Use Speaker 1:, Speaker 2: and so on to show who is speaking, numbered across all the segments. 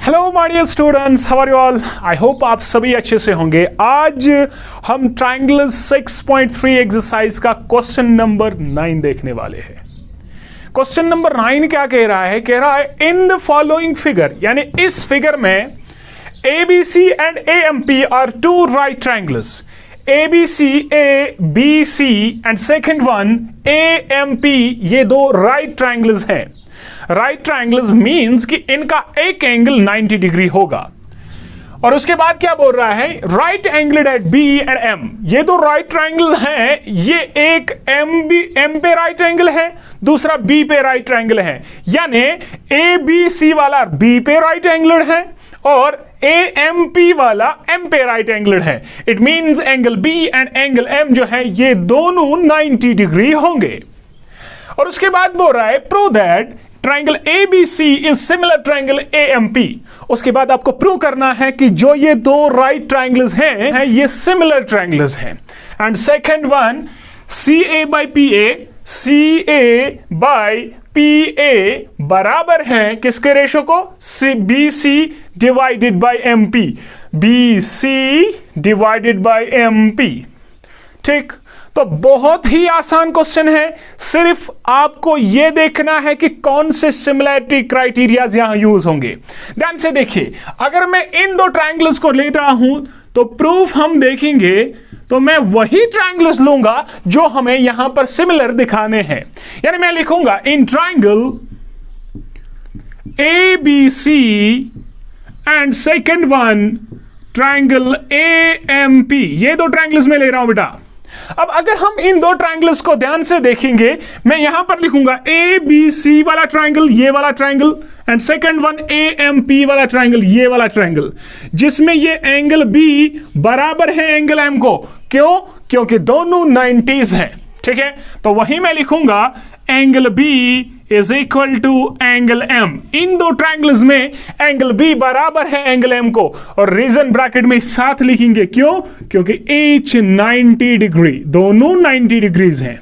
Speaker 1: Hello my dear students, how are you all. I hope आप सभी अच्छे से होंगे। आज हम ट्रायंगल 6.3 एक्सरसाइज का क्वेश्चन नंबर 9 देखने वाले हैं। क्वेश्चन नंबर 9 क्या कह रहा है? कह रहा है इन द फॉलोइंग फिगर, यानी इस फिगर में ABC and AMP are two right triangles. ABC, ABC and second one AMP, ये दो राइट ट्रायंगल्स हैं। राइट ट्रायंगल्स मींस कि इनका एक एंगल 90 डिग्री होगा। और उसके बाद क्या बोल रहा है? Right angle at B and M। ये दो राइट ट्रायंगल हैं, ये एक M पे राइट एंगल है, दूसरा B पे राइट एंगल है, यानी ABC वाला B पे राइट एंगल है और AMP वाला M पे राइट एंगल है। It means angle B and angle M जो है ये दोनों 90 डिग्री होंगे। और उसके बाद बोल रहा है prove that triangle ABC is similar triangle AMP। उसके बाद आपको प्रूव करना है कि जो ये दो राइट ट्रायंगल्स हैं ये सिमिलर ट्रायंगल्स हैं। And second one CA by PA, CA by PA बराबर है किसके रेशो को? BC divided by MP, BC divided by MP। ठीक, तो बहुत ही आसान क्वेश्चन है। सिर्फ आपको यह देखना है कि कौन से सिमिलैरिटी क्राइटेरियाज यहां यूज होंगे। ध्यान से देखिए, अगर मैं इन दो ट्रायंगल्स को ले रहा हूं तो प्रूफ हम देखेंगे तो मैं वही ट्रायंगल्स लूंगा जो हमें यहां पर सिमिलर दिखाने हैं। यानी मैं लिखूंगा in triangle ABC and second one triangle AMP, ये दो ट्रायंगल्स में ले रहा हूं बेटा। अब अगर हम इन दो ट्रायंगल्स को ध्यान से देखेंगे, मैं यहां पर लिखूंगा ABC वाला ट्रायंगल, ये वाला triangle, and second one AMP वाला ट्रायंगल, ये वाला ट्रायंगल, जिसमें ये एंगल B बराबर है एंगल M को। क्यों? क्योंकि दोनों 90s हैं। ठीक है, तो वही मैं लिखूंगा angle B is equal to angle M। इन दो ट्रायंगल्स में एंगल B बराबर है एंगल M को, और रीजन ब्रैकेट में साथ लिखेंगे। क्यों? क्योंकि each 90 डिग्री, दोनों 90 डिग्रीज हैं।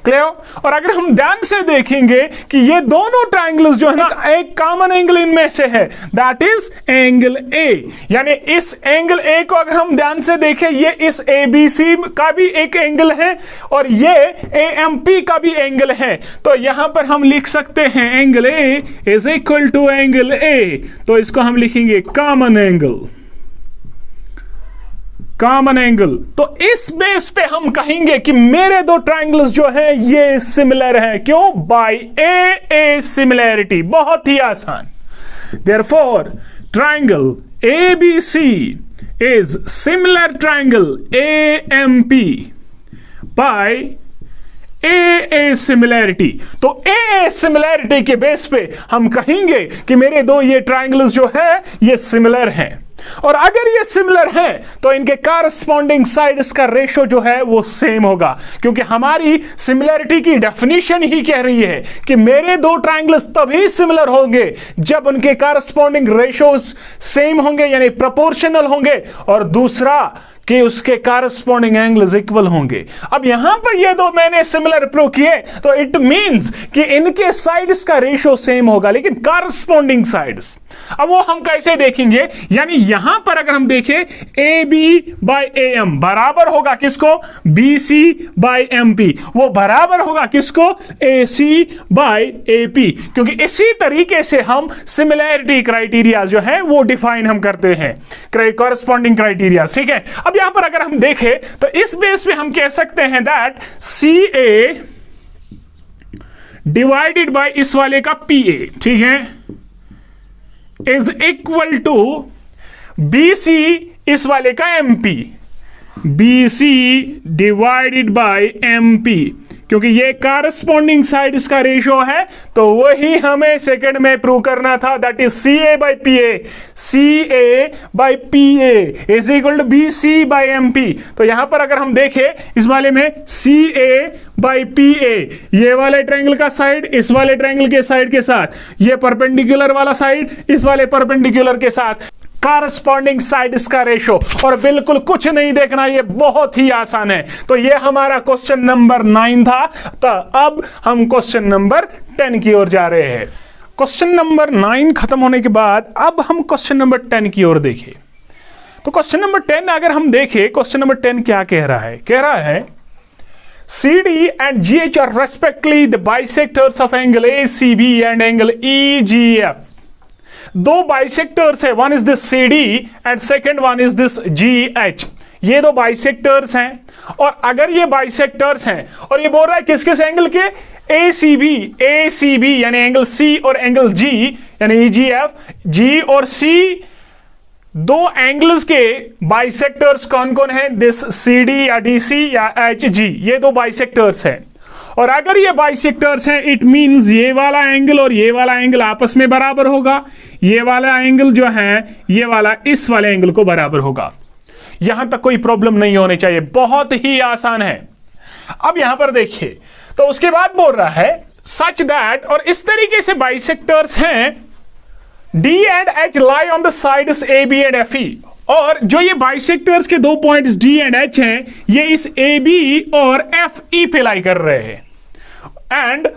Speaker 1: क्लियर? और अगर हम ध्यान से देखेंगे कि ये दोनों ट्रायंगल्स जो है ना, एक कॉमन एंगल इनमें से है, दैट इज एंगल A। यानी इस एंगल A को अगर हम ध्यान से देखें, ये इस ABC का भी एक एंगल है और ये AMP का भी एंगल है। तो यहां पर हम लिख सकते हैं angle A is equal to angle A। तो इसको हम लिखेंगे कॉमन एंगल, कॉमन एंगल। तो इस बेस पे हम कहेंगे कि मेरे दो ट्रायंगल्स जो हैं ये सिमिलर हैं। क्यों? By A similarity. बहुत ही आसान। Therefore triangle ABC is similar triangle AMP by A similarity. तो A सिमिलैरिटी के बेस पे हम कहेंगे कि मेरे दो ये ट्रायंगल्स जो है ये सिमिलर हैं। और अगर ये सिमिलर है तो इनके कॉरस्पॉन्डिंग साइड्स का रेशो जो है वो सेम होगा, क्योंकि हमारी सिमिलरिटी की डेफिनेशन ही कह रही है कि मेरे दो ट्रायंगल्स तभी सिमिलर होंगे जब उनके कॉरस्पॉन्डिंग रेशोज सेम होंगे, यानी प्रोपोर्शनल होंगे, और दूसरा कि उसके कॉरस्पॉन्डिंग एंगल्स इक्वल होंगे। अब यहां पर ये दो मैंने सिमिलर प्रूव किए, तो इट मींस कि इनके साइड्स का रेशियो सेम होगा, लेकिन कॉरस्पॉन्डिंग साइड्स अब वो हम कैसे देखेंगे? यानी यहां पर अगर हम देखें AB बाय AM बराबर होगा किसको? BC by MP। वो बराबर होगा किसको? AC by AP। क्योंकि इसी तरीके से हम सिमिलैरिटी क्राइटेरिया जो है वो डिफाइन हम करते हैं, कॉरस्पॉन्डिंग क्राइटेरिया। ठीक है, अब यहां पर अगर हम देखें तो इस बेस पे हम कह सकते हैं दैट CA डिवाइडेड बाय इस वाले का PA, ठीक है, इज इक्वल टू BC इस वाले का MP, BC divided by MP। क्योंकि ये कॉरस्पॉन्डिंग साइड्स का रेशियो है, तो वही हमें सेकंड में प्रूव करना था, that is CA by PA, CA by PA is equal to BC by MP। तो यहां पर अगर हम देखें इस वाले में CA बाय PA, ये वाले ट्रायंगल का साइड इस वाले ट्रायंगल के साइड के साथ, ये परपेंडिकुलर वाला साइड इस वाले परपेंडिकुलर के साथ, कॉरस्पॉन्डिंग साइड्स का रेशो, और बिल्कुल कुछ नहीं देखना, ये बहुत ही आसान है। तो ये हमारा क्वेश्चन नंबर 9 था। तो अब हम क्वेश्चन नंबर 10 की ओर जा रहे हैं। क्वेश्चन नंबर 9 खत्म होने के बाद अब हम क्वेश्चन नंबर 10 की ओर देखें। तो क्वेश्चन नंबर 10 अगर हम देखें, क्वेश्चन नंबर 10 क्या कह रहा है? कह रहा है CD and GH are respectively the bisectors of angle ACB and angle EGF. दो बाइसेक्टर्स है, one is this CD and second one is this GH। ये दो बाइसेक्टर्स हैं, और अगर ये बाइसेक्टर्स हैं और ये बोल रहा है किस किस एंगल के? ACB यानी एंगल C और एंगल G यानी EGF, G और C दो एंगल्स के बाइसेक्टर्स कौन कौन है? दिस CD या DC या HG, ये दो बाइसेक्टर्स हैं। और अगर ये बाइसेक्टर्स हैं, इट मींस ये वाला एंगल और ये वाला एंगल आपस में बराबर होगा। ये वाला एंगल जो है, ये वाला इस वाले एंगल को बराबर होगा। यहां तक कोई प्रॉब्लम नहीं होनी चाहिए, बहुत ही आसान है। अब यहां पर देखिए, तो उसके बाद बोल रहा है सच दैट, और इस तरीके से बाइसेक्टर्स हैं D and H lie on the sides AB and FE, और जो ये बाइसेक्टर्स के दो पॉइंट्स D एंड H हैं, ये इस AB और FE पे लाई कर रहे हैं। And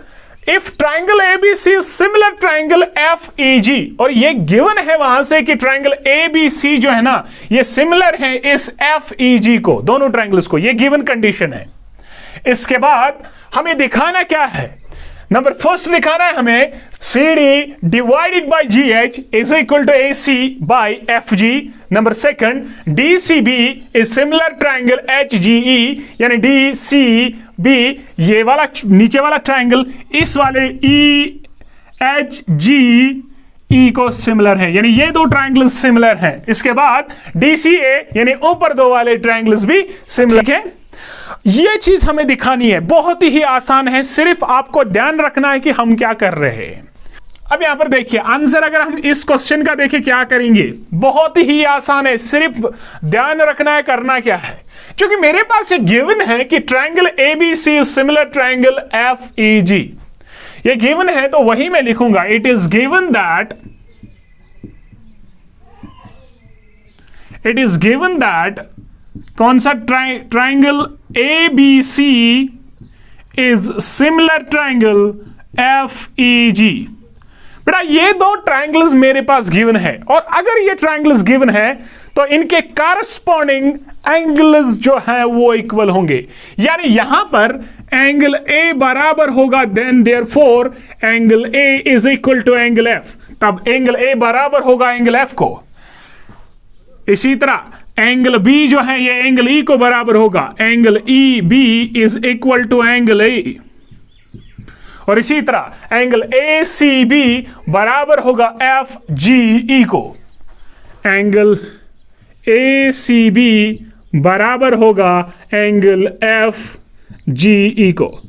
Speaker 1: if triangle ABC is similar triangle FEG, और ये गिवन है वहां से कि ट्राइंगल ABC जो है ना, ये सिमिलर है इस FEG को, दोनों ट्राइंगल्स को, ये गिवन कंडीशन है। इसके बाद हमें दिखाना क्या है? नंबर फर्स्ट दिखाना है हमें CD divided by GH is equal to AC by FG। Number second DCB is similar triangle HGE यानी DCB, ये वाला नीचे वाला ट्राइंगल इस वाले EHGE को सिमिलर है, यानी ये दो ट्राइंगल्स सिमिलर हैं। इसके बाद DCA यानी ऊपर दो वाले ट्राइंगल्स भी सिमिलर हैं। ये चीज हमें दिखानी है, बहुत ही आसान है, सिर्फ आपको ध्यान रखना है कि हम क्या कर रहे हैं। अब यहां पर देखिए आंसर, अगर हम इस क्वेश्चन का देखें क्या करेंगे, बहुत ही आसान है, सिर्फ ध्यान रखना है करना क्या है। क्योंकि मेरे पास ये गिवन है कि triangle ABC is similar triangle FEG, ये गिवन है, तो वही मैं लिखूंगा। इट इज गिवन दैट कौन सा triangle ABC is similar triangle FEG। बेटा ये दो ट्राइंगल्स मेरे पास गिवन है, और अगर ये ट्राइंगल्स गिवन है तो इनके कॉरस्पॉन्डिंग एंगल्स जो है वो इक्वल होंगे, यानी यहां पर एंगल A बराबर होगा, then therefore angle A is equal to angle F, तब एंगल A बराबर होगा एंगल F को। इसी तरह एंगल B जो है ये एंगल E को बराबर होगा, angle EB is equal to angle A, और इसी तरह एंगल ACB बराबर होगा FGE को, एंगल ACB बराबर होगा एंगल FGE को।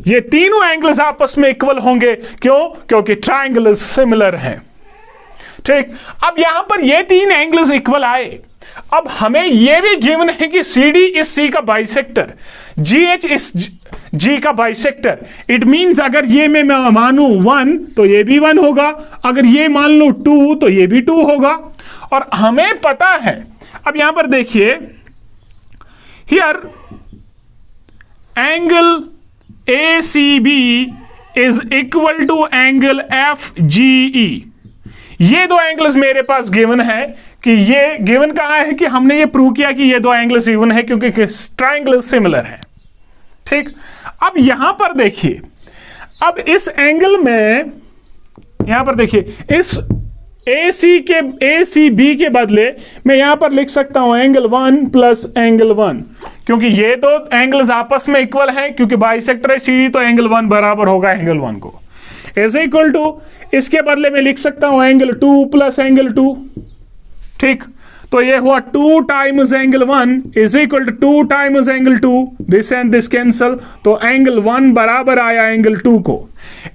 Speaker 1: ये तीनों एंगल्स आपस में इक्वल होंगे, क्यों? क्योंकि ट्राइंगल सिमिलर हैं। ठीक, अब यहां पर ये तीन एंगल्स इक्वल आए। अब हमें यह भी गिवन है कि CD इस C का बाइसेक्टर, GH इस G का बाइसेक्टर। इट मींस अगर ये मैं मानू 1 तो ये भी 1 होगा, अगर ये मान लो 2 तो ये भी 2 होगा। और हमें पता है, अब यहां पर देखिए, here angle ACB is equal to angle FGE। ये दो एंगल्स मेरे पास गिवन है, कि ये गिवन कहां है कि हमने ये प्रूव किया कि ये दो एंगल्स गिवन है क्योंकि ट्राइंगल सिमिलर है। ठीक, अब यहां पर देखिए, अब इस एंगल में यहां पर देखिए, इस ACB के बदले मैं यहां पर लिख सकता हूं एंगल 1 प्लस एंगल 1, क्योंकि ये दो एंगल्स आपस में इक्वल हैं, क्योंकि बाइसेक्टर है CD, तो एंगल 1 बराबर होगा एंगल 1 को। इज इक्वल टू, इसके बदले में लिख सकता हूं एंगल 2 प्लस एंगल 2। ठीक, तो ये हुआ 2 times angle 1 is equal to 2 times angle 2, this and this cancel, तो एंगल 1 बराबर आया एंगल 2 को।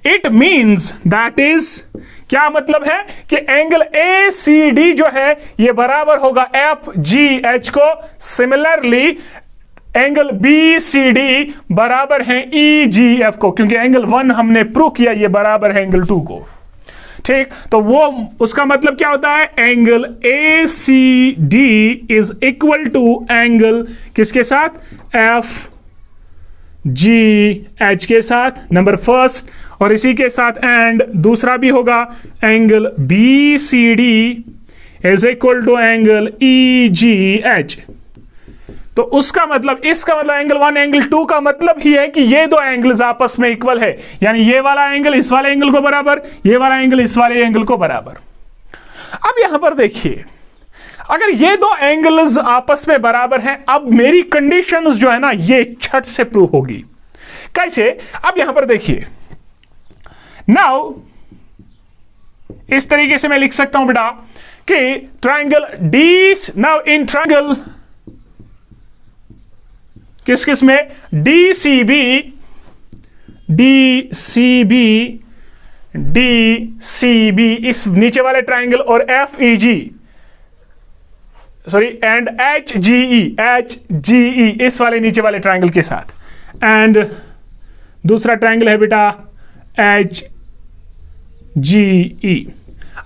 Speaker 1: इट मींस दैट इज, क्या मतलब है कि एंगल ACD जो है ये बराबर होगा FGH को। सिमिलरली एंगल BCD बराबर है EGF को, क्योंकि एंगल 1 हमने प्रूव किया ये बराबर है एंगल 2 को। ठीक, तो वो उसका मतलब क्या होता है, angle ACD is equal to angle किसके साथ, FGH के साथ, नंबर फर्स्ट। और इसी के साथ एंड दूसरा भी होगा angle B C D is equal to angle E G H. तो उसका मतलब, इसका मतलब एंगल 1 एंगल 2 का मतलब ही है कि ये दो एंगल्स आपस में इक्वल है, यानी ये वाला एंगल इस वाले एंगल को बराबर, ये वाला एंगल इस वाले एंगल को बराबर। अब यहां पर देखिए, अगर ये दो एंगल्स आपस में बराबर हैं, अब मेरी कंडीशंस जो है ना ये छठ से प्रूव होगी। कैसे? अब यहां पर देखिए, नाउ इस तरीके से मैं लिख सकता हूं बेटा कि triangle D, now in triangle किस किस में, डी सी बी, इस नीचे वाले ट्रायंगल और F E G, sorry and H G E, इस वाले नीचे वाले ट्रायंगल के साथ, एंड दूसरा ट्रायंगल है बेटा एच जी ई।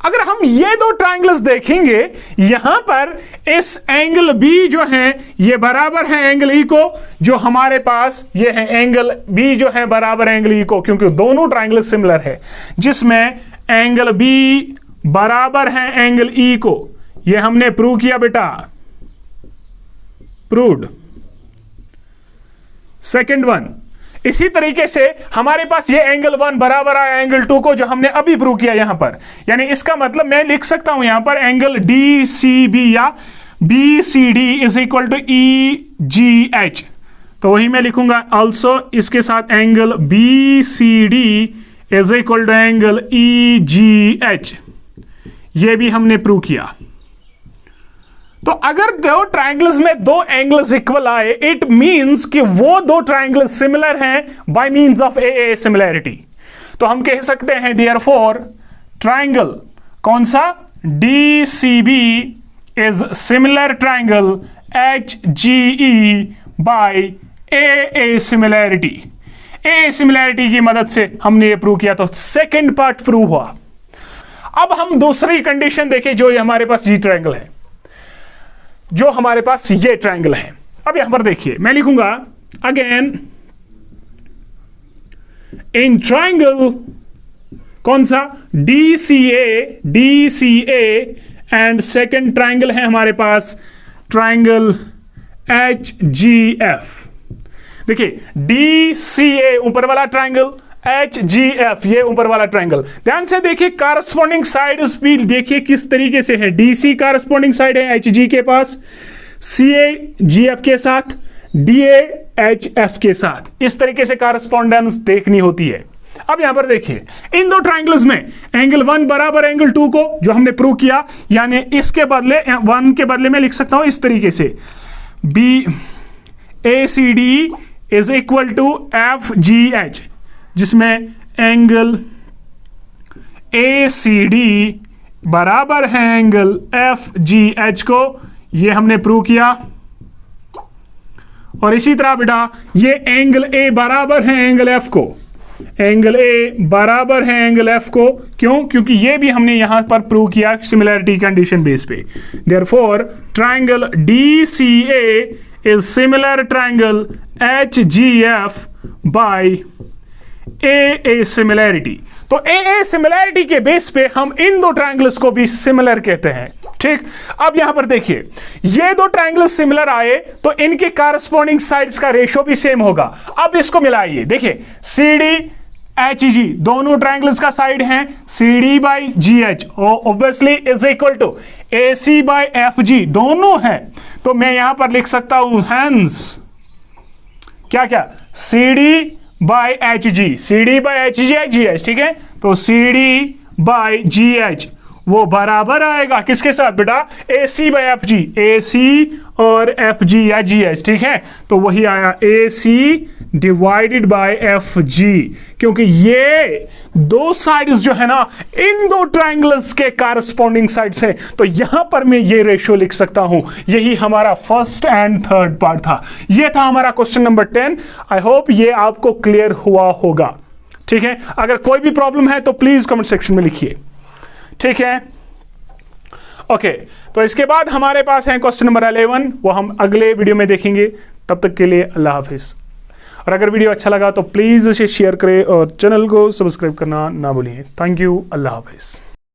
Speaker 1: अगर हम ये दो ट्रायंगल्स देखेंगे, यहां पर इस एंगल बी जो है ये बराबर है एंगल ई को, जो हमारे पास ये है एंगल बी जो है बराबर एंगल ई को, क्योंकि दोनों ट्रायंगल सिमिलर है, जिसमें एंगल बी बराबर है एंगल ई को। ये हमने प्रूव किया बेटा, प्रूव्ड। सेकंड वन, इसी तरीके से हमारे पास ये एंगल 1 बराबर आया एंगल 2 को, जो हमने अभी प्रूव किया यहां पर। यानी इसका मतलब मैं लिख सकता हूं यहां पर एंगल डी सी बी या B C D is equal to E G H. तो वही मैं लिखूंगा ऑल्सो इसके साथ angle B C D is equal to angle E G H. ये भी हमने प्रूव किया। तो अगर दो ट्रायंगल्स में दो एंगल्स इक्वल आए, इट मींस कि वो दो ट्रायंगल्स सिमिलर हैं by means of A similarity. तो हम कह सकते हैं देयरफॉर ट्रायंगल कौन सा, D C B is similar triangle H G E by A similarity. A similarity की मदद से हमने ये प्रूव किया, तो सेकेंड पार्ट प्रूव हुआ। अब हम दूसरी कंडीशन देखें, जो हमारे पास जी ट्रायंगल है, जो हमारे पास ये ट्रायंगल है। अब यहां पर देखिए, मैं लिखूंगा अगेन इन ट्रायंगल कौन सा, D C A and second triangle है हमारे पास ट्रायंगल एच जी एफ। देखिए डी सी ए ऊपर वाला ट्रायंगल, एच जी एफ ये ऊपर वाला ट्रायंगल। ध्यान से देखिए, कारस्पॉन्डिंग साइड्स भी देखिए किस तरीके से है। डी सी कारस्पॉन्डिंग साइड है एच जी के पास, सी ए जी एफ के साथ, डी ए एच एफ के साथ, इस तरीके से कारस्पॉन्डेंस देखनी होती है। अब यहां पर देखिए, इन दो ट्रायंगल्स में एंगल 1 बराबर एंगल 2 को, जो हमने प्रूव किया, यानी इसके बदले 1 के बदले में लिख सकता हूं इस तरीके से, B A C D is equal to F G H, जिसमें एंगल ए सी डी बराबर है एंगल एफ जी एच को। ये हमने प्रूव किया। और इसी तरह बेटा ये एंगल ए बराबर है एंगल एफ को, एंगल ए बराबर है एंगल एफ को। क्यों? क्योंकि ये भी हमने यहां पर प्रूव किया सिमिलैरिटी कंडीशन बेस पे। Therefore triangle D C A is similar triangle H G F by A similarity. तो ए सिमिलैरिटी के बेस पे हम इन दो ट्रायंगल्स को भी सिमिलर कहते हैं। ठीक, अब यहां पर देखिए, ये दो ट्रायंगल्स सिमिलर आए तो इनके कारस्पॉन्डिंग साइड्स का रेशियो भी सेम होगा। अब इसको मिलाइए, देखिए सी डी एच जी दोनों ट्रायंगल्स का साइड है C D by G H, obviously is equal to A C by F G, दोनों है। तो मैं यहां पर लिख सकता हूं हैंस क्या क्या, C D by H G, C D by H G H. ठीक है, तो C D by G H वो बराबर आएगा किसके साथ बेटा, ए सी बाई एफ जी, ए सी और एफ जी या जी एच। ठीक है, तो वही आया A C divided by F G, क्योंकि ये दो साइड्स जो है ना इन दो ट्रायंगल्स के कारस्पॉन्डिंग साइड्स है। तो यहां पर मैं ये रेशियो लिख सकता हूं। यही हमारा फर्स्ट एंड थर्ड पार्ट था। ये था हमारा क्वेश्चन नंबर 10। आई होप ये आपको क्लियर हुआ होगा। ठीक है, अगर कोई भी प्रॉब्लम है तो प्लीज कमेंट सेक्शन में लिखिए। ठीक है, ओके, तो इसके बाद हमारे पास है क्वेश्चन नंबर 11, वो हम अगले वीडियो में देखेंगे। तब तक के लिए अल्लाह हाफिज। और अगर वीडियो अच्छा लगा तो प्लीज़ इसे शेयर करें और चैनल को सब्सक्राइब करना ना भूलिए। थैंक यू, अल्लाह हाफिज़।